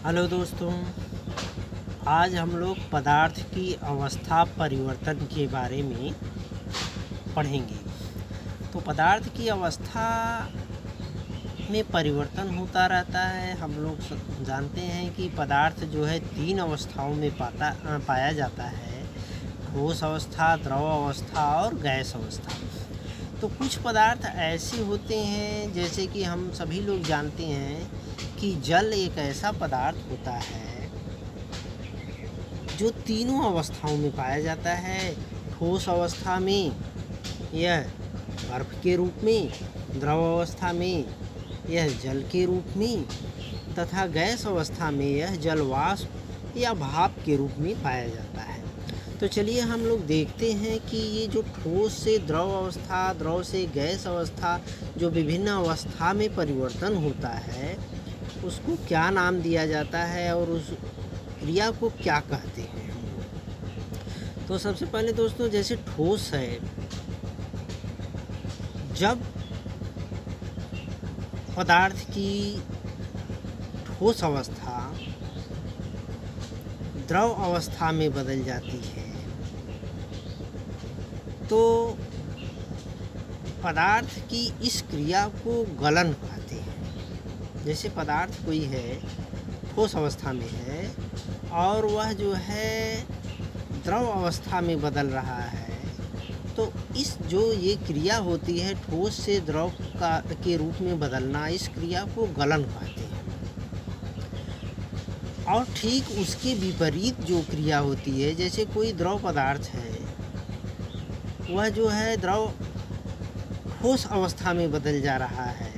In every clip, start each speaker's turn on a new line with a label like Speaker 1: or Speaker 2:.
Speaker 1: Hello दोस्तों, आज हम लोग पदार्थ की अवस्था परिवर्तन के बारे में पढ़ेंगे। तो पदार्थ की अवस्था में परिवर्तन होता रहता है। हम लोग जानते हैं कि पदार्थ जो है तीन अवस्थाओं में पाया जाता है: ठोस अवस्था, द्रव अवस्था और गैस अवस्था। तो कुछ पदार्थ ऐसे होते हैं, जैसे कि हम सभी लोग जानते हैं कि जल एक ऐसा पदार्थ होता है जो तीनों अवस्थाओं में पाया जाता है। ठोस अवस्था में यह बर्फ के रूप में, द्रव अवस्था में यह जल के रूप में तथा गैस अवस्था में यह जल वाष्प या भाप के रूप में पाया जाता है। तो चलिए हम लोग देखते हैं कि ये जो ठोस से द्रव अवस्था, द्रव से गैस अवस्था, जो विभिन्न अवस्था में परिवर्तन होता है, उसको क्या नाम दिया जाता है और उस क्रिया को क्या कहते हैं हम लोग। तो सबसे पहले दोस्तों, जैसे ठोस है, जब पदार्थ की ठोस अवस्था द्रव अवस्था में बदल जाती है तो पदार्थ की इस क्रिया को गलन कहते हैं। जैसे पदार्थ कोई है, ठोस अवस्था में है और वह जो है द्रव अवस्था में बदल रहा है, तो इस जो ये क्रिया होती है ठोस से द्रव के रूप में बदलना, इस क्रिया को गलन कहते हैं। और ठीक उसके विपरीत जो क्रिया होती है, जैसे कोई द्रव पदार्थ है, वह जो है द्रव ठोस अवस्था में बदल जा रहा है,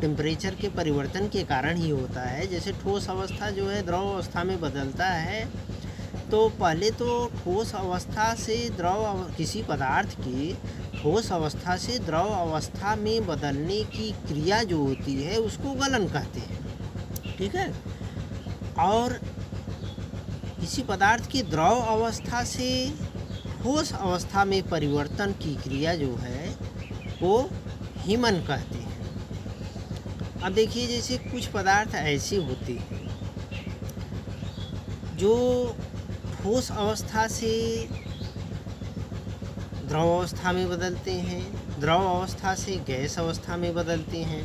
Speaker 1: टेम्परेचर के परिवर्तन के कारण ही होता है। जैसे ठोस अवस्था जो है द्रव अवस्था में बदलता है, तो पहले तो ठोस अवस्था से किसी पदार्थ की ठोस अवस्था से द्रव अवस्था में बदलने की क्रिया जो होती है उसको गलन कहते हैं, ठीक है। और किसी पदार्थ की द्रव अवस्था से ठोस अवस्था में परिवर्तन की क्रिया जो है वो हिमन कहते हैं। अब देखिए, जैसे कुछ पदार्थ ऐसे होते हैं जो ठोस अवस्था से द्रव अवस्था में बदलते हैं, द्रव अवस्था से गैस अवस्था में बदलते हैं।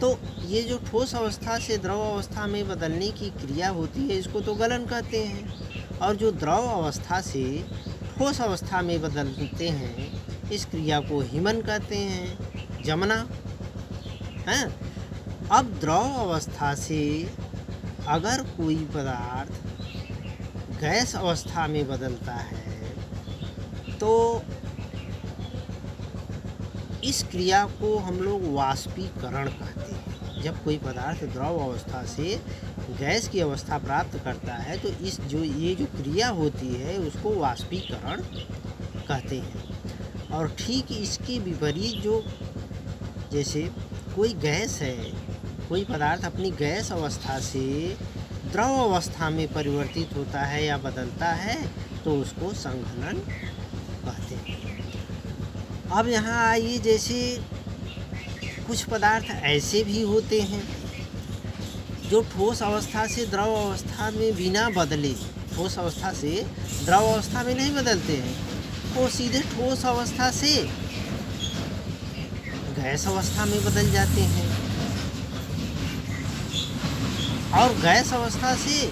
Speaker 1: तो ये जो ठोस अवस्था से द्रव अवस्था में बदलने की क्रिया होती है, इसको तो गलन कहते हैं। और जो द्रव अवस्था से ठोस अवस्था में बदलते हैं, इस क्रिया को हिमन कहते हैं, जमना है। अब द्रव अवस्था से अगर कोई पदार्थ गैस अवस्था में बदलता है, तो इस क्रिया को हम लोग वाष्पीकरण कहते हैं। जब कोई पदार्थ द्रव अवस्था से गैस की अवस्था प्राप्त करता है, तो ये जो क्रिया होती है उसको वाष्पीकरण कहते हैं। और ठीक इसके विपरीत जो, जैसे कोई गैस है, कोई पदार्थ अपनी गैस अवस्था से द्रव अवस्था में परिवर्तित होता है या बदलता है, तो उसको संघनन कहते हैं। अब यहाँ आइए, जैसे कुछ पदार्थ ऐसे भी होते हैं जो ठोस अवस्था से द्रव अवस्था में बिना बदले, ठोस अवस्था से द्रव अवस्था में नहीं बदलते हैं, वो सीधे ठोस अवस्था से गैस अवस्था में बदल जाते हैं और गैस अवस्था से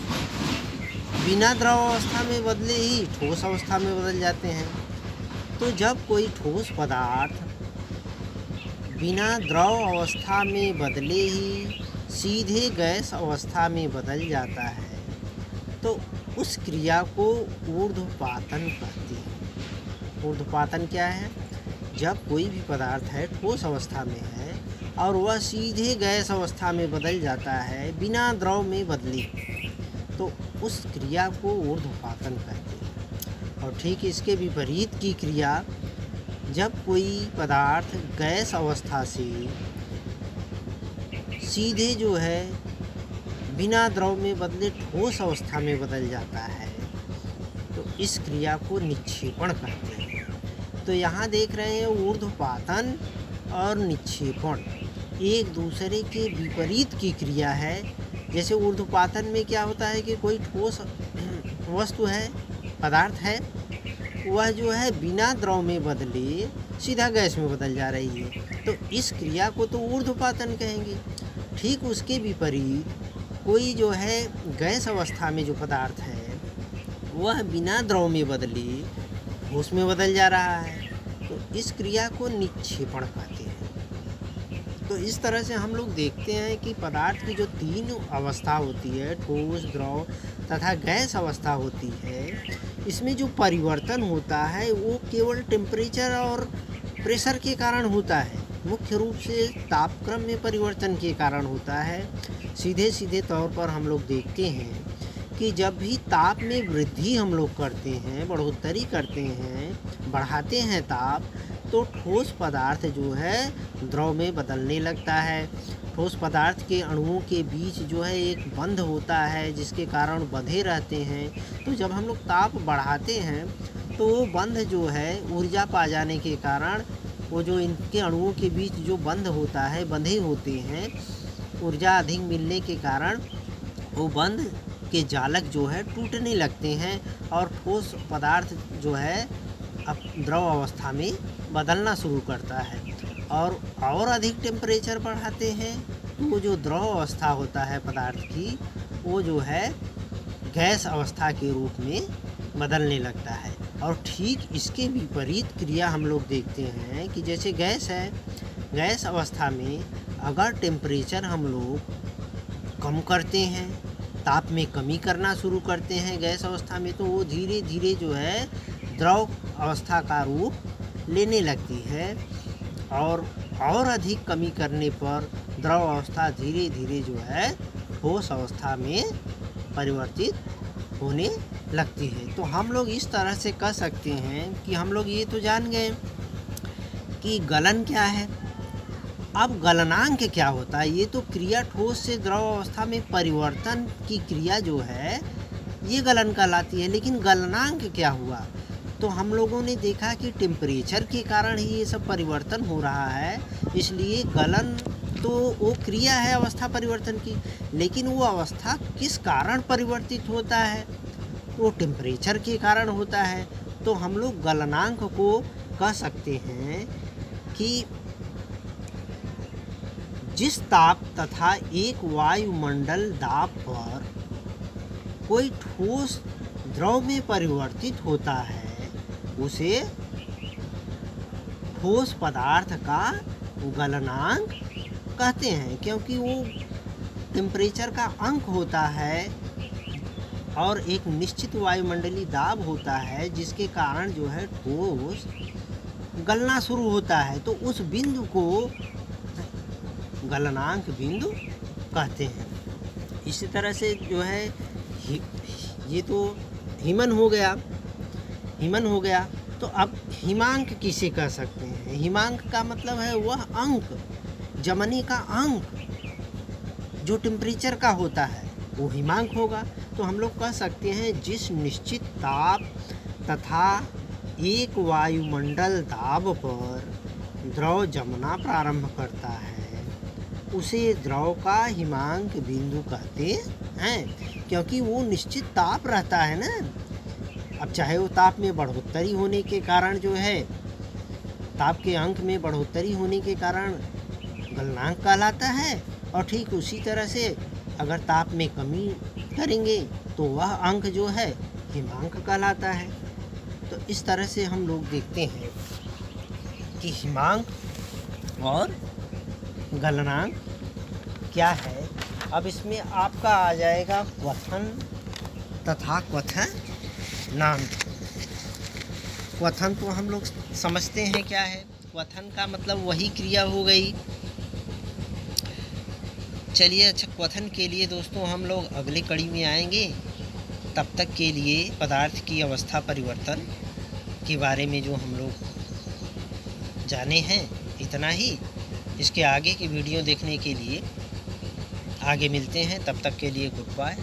Speaker 1: बिना द्रव अवस्था में बदले ही ठोस अवस्था में बदल जाते हैं। तो जब कोई ठोस पदार्थ बिना द्रव अवस्था में बदले ही सीधे गैस अवस्था में बदल जाता है, तो उस क्रिया को ऊर्ध्वपातन कहते हैं। ऊर्ध्वपातन क्या है? जब कोई भी पदार्थ है ठोस अवस्था में है और वह सीधे गैस अवस्था में बदल जाता है बिना द्रव में बदले, तो उस क्रिया को ऊर्ध्वपातन कहते हैं। और ठीक इसके विपरीत की क्रिया, जब कोई पदार्थ गैस अवस्था से सीधे जो है बिना द्रव में बदले ठोस अवस्था में बदल जाता है, तो इस क्रिया को निक्षेपण कहते हैं। तो यहाँ देख रहे हैं ऊर्ध्वपातन और निक्षेपण, एक दूसरे के विपरीत की क्रिया है। जैसे ऊर्ध्वपातन में क्या होता है कि कोई ठोस वस्तु है, पदार्थ है, वह जो है बिना द्रव में बदले सीधा गैस में बदल जा रही है, तो इस क्रिया को तो ऊर्ध्वपातन कहेंगे। ठीक उसके विपरीत कोई जो है गैस अवस्था में जो पदार्थ है वह बिना द्रव में बदले ठोस में बदल जा रहा है, तो इस क्रिया को निक्षेपण कहते हैं। तो इस तरह से हम लोग देखते हैं कि पदार्थ की जो 3 अवस्था होती है, ठोस, द्रव तथा गैस अवस्था होती है, इसमें जो परिवर्तन होता है वो केवल टेम्परेचर और प्रेशर के कारण होता है। मुख्य रूप से तापक्रम में परिवर्तन के कारण होता है। सीधे तौर पर हम लोग देखते हैं कि जब भी ताप में वृद्धि हम लोग करते हैं, बढ़ोतरी करते हैं, बढ़ाते हैं ताप, तो ठोस पदार्थ जो है द्रव में बदलने लगता है। ठोस पदार्थ के अणुओं के बीच जो है एक बंध होता है जिसके कारण बंधे रहते हैं। तो जब हम लोग ताप बढ़ाते हैं तो वो बंध जो है ऊर्जा पा जाने के कारण, वो जो इनके अणुओं के बीच जो बंध होता है, बंधे होते हैं, ऊर्जा अधिक मिलने के कारण वो बंध के जालक जो है टूटने लगते हैं और ठोस पदार्थ जो है अब द्रव अवस्था में बदलना शुरू करता है। और अधिक टेम्परेचर बढ़ाते हैं तो वो जो द्रव अवस्था होता है पदार्थ की, वो जो है गैस अवस्था के रूप में बदलने लगता है। और ठीक इसके विपरीत क्रिया हम लोग देखते हैं कि जैसे गैस है, गैस अवस्था में अगर टेम्परेचर हम लोग कम करते हैं, ताप में कमी करना शुरू करते हैं गैस अवस्था में, तो वो धीरे धीरे जो है द्रव अवस्था का रूप लेने लगती है। और अधिक कमी करने पर द्रव अवस्था धीरे धीरे जो है ठोस अवस्था में परिवर्तित होने लगती है। तो हम लोग इस तरह से कह सकते हैं कि हम लोग ये तो जान गए कि गलन क्या है। अब गलनांक क्या होता है? ये तो क्रिया ठोस से द्रव अवस्था में परिवर्तन की क्रिया जो है ये गलन कहलाती है। लेकिन गलनांक क्या हुआ? तो हम लोगों ने देखा कि टेम्परेचर के कारण ही ये सब परिवर्तन हो रहा है, इसलिए गलन तो वो क्रिया है अवस्था परिवर्तन की, लेकिन वो अवस्था किस कारण परिवर्तित होता है? वो टेम्परेचर के कारण होता है। तो हम लोग गलनांक को कह सकते हैं कि जिस ताप तथा एक वायुमंडल दाब पर कोई ठोस द्रव में परिवर्तित होता है उसे ठोस पदार्थ का गलनांक कहते हैं, क्योंकि वो टेम्परेचर का अंक होता है और एक निश्चित वायुमंडलीय दाब होता है जिसके कारण जो है ठोस गलना शुरू होता है। तो उस बिंदु को गलनांक बिंदु कहते हैं। इसी तरह से जो है ये तो हिमन हो गया। तो अब हिमांक किसे कह सकते हैं? हिमांक का मतलब है वह अंक, जमने का अंक जो टेम्परेचर का होता है वो हिमांक होगा। तो हम लोग कह सकते हैं जिस निश्चित ताप तथा एक वायुमंडल दाब पर द्रव जमना प्रारंभ करता है उसे द्रव का हिमांक बिंदु कहते हैं, क्योंकि वो निश्चित ताप रहता है ना। अब चाहे वो ताप में बढ़ोतरी होने के कारण जो है, ताप के अंक में बढ़ोतरी होने के कारण गलनांक कहलाता है, और ठीक उसी तरह से अगर ताप में कमी करेंगे तो वह अंक जो है हिमांक कहलाता है। तो इस तरह से हम लोग देखते हैं कि हिमांक और गलनांक क्या है। अब इसमें आपका आ जाएगा क्वथन तथा क्वथनांक। क्वथन तो हम लोग समझते हैं क्या है। क्वथन का मतलब वही क्रिया हो गई। चलिए, अच्छा, क्वथन के लिए दोस्तों हम लोग अगले कड़ी में आएंगे। तब तक के लिए पदार्थ की अवस्था परिवर्तन के बारे में जो हम लोग जाने हैं इतना ही। इसके आगे की वीडियो देखने के लिए आगे मिलते हैं। तब तक के लिए गुड बाय।